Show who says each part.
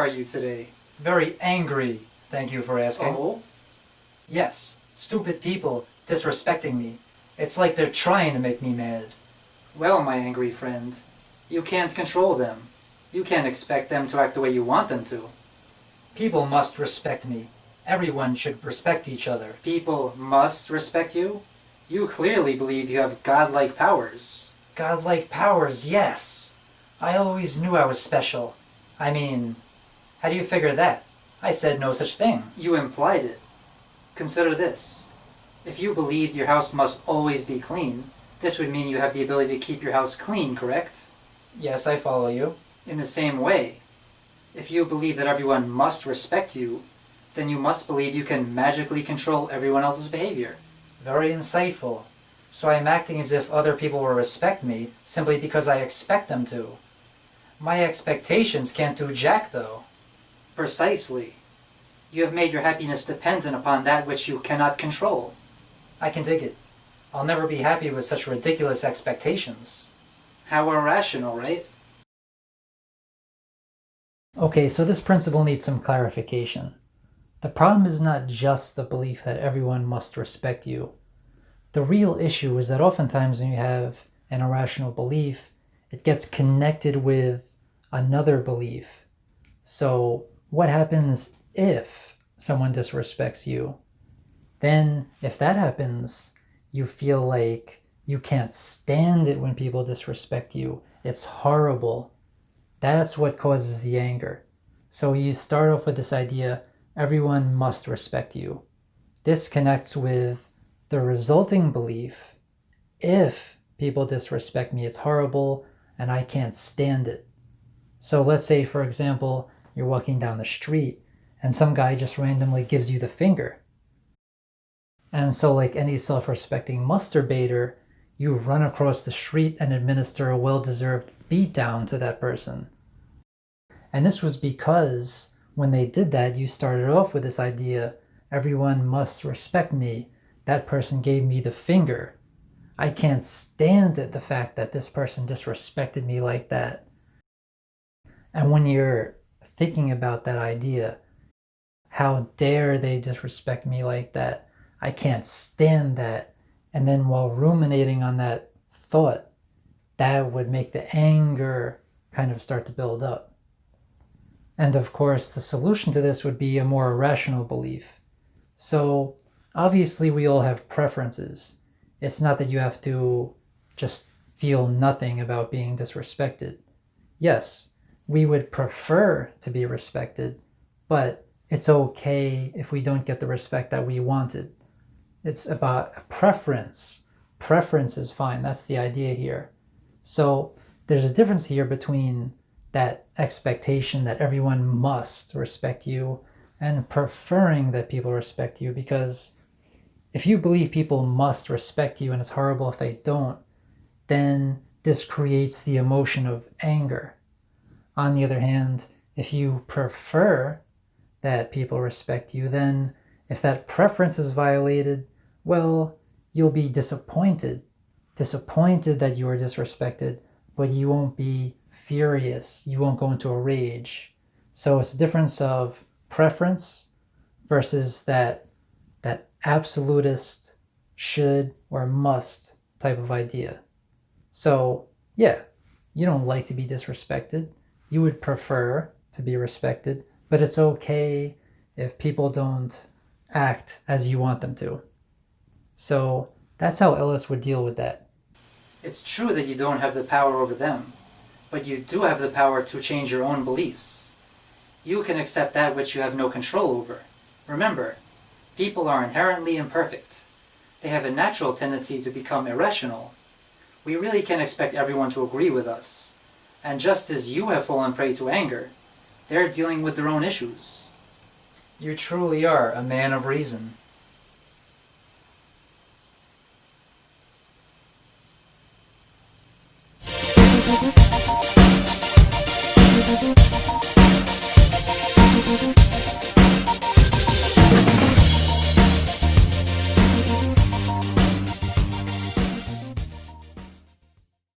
Speaker 1: are you today?
Speaker 2: Very angry, thank you for asking.
Speaker 1: Oh?
Speaker 2: Yes, stupid people disrespecting me. It's like they're trying to make me mad.
Speaker 1: Well, my angry friend, you can't control them. You can't expect them to act the way you want them to.
Speaker 2: People must respect me. Everyone should respect each other.
Speaker 1: People must respect you? You clearly believe you have godlike powers.
Speaker 2: Godlike powers, yes. I always knew I was special. I mean, how do you figure that? I said no such thing.
Speaker 1: You implied it. Consider this. If you believed your house must always be clean, this would mean you have the ability to keep your house clean, correct?
Speaker 2: Yes, I follow you.
Speaker 1: In the same way, if you believe that everyone must respect you, then you must believe you can magically control everyone else's behavior.
Speaker 2: Very insightful. So I'm acting as if other people will respect me simply because I expect them to. My expectations can't do jack, though.
Speaker 1: Precisely. You have made your happiness dependent upon that which you cannot control.
Speaker 2: I can dig it. I'll never be happy with such ridiculous expectations.
Speaker 1: How irrational, right?
Speaker 2: Okay, so this principle needs some clarification. The problem is not just the belief that everyone must respect you. The real issue is that oftentimes when you have an irrational belief, it gets connected with another belief. So what happens if someone disrespects you? Then if that happens, you feel like you can't stand it when people disrespect you. It's horrible. That's what causes the anger. So you start off with this idea, everyone must respect you. This connects with the resulting belief, if people disrespect me, it's horrible and I can't stand it. So let's say, for example, you're walking down the street and some guy just randomly gives you the finger. And so like any self-respecting masturbator, you run across the street and administer a well-deserved beatdown to that person. And this was because when they did that, you started off with this idea, everyone must respect me. That person gave me the finger. I can't stand it, the fact that this person disrespected me like that. And when you're thinking about that idea, how dare they disrespect me like that? I can't stand that. And then while ruminating on that thought, that would make the anger kind of start to build up. And of course, the solution to this would be a more irrational belief. So obviously we all have preferences. It's not that you have to just feel nothing about being disrespected. Yes, we would prefer to be respected, but it's okay if we don't get the respect that we wanted. It's about a preference. Preference is fine. That's the idea here. So there's a difference here between that expectation that everyone must respect you and preferring that people respect you, because if you believe people must respect you and it's horrible if they don't, then this creates the emotion of anger. On the other hand, if you prefer that people respect you, then if that preference is violated, well, you'll be disappointed. Disappointed that you were disrespected, but you won't be furious. You won't go into a rage. So it's a difference of preference versus that absolutist should or must type of idea. So yeah, you don't like to be disrespected. You would prefer to be respected, but it's okay if people don't act as you want them to. So that's how Ellis would deal with that.
Speaker 1: It's true that you don't have the power over them, but you do have the power to change your own beliefs. You can accept that which you have no control over. Remember, people are inherently imperfect. They have a natural tendency to become irrational. We really can't expect everyone to agree with us. And just as you have fallen prey to anger, they're dealing with their own issues.
Speaker 2: You truly are a man of reason.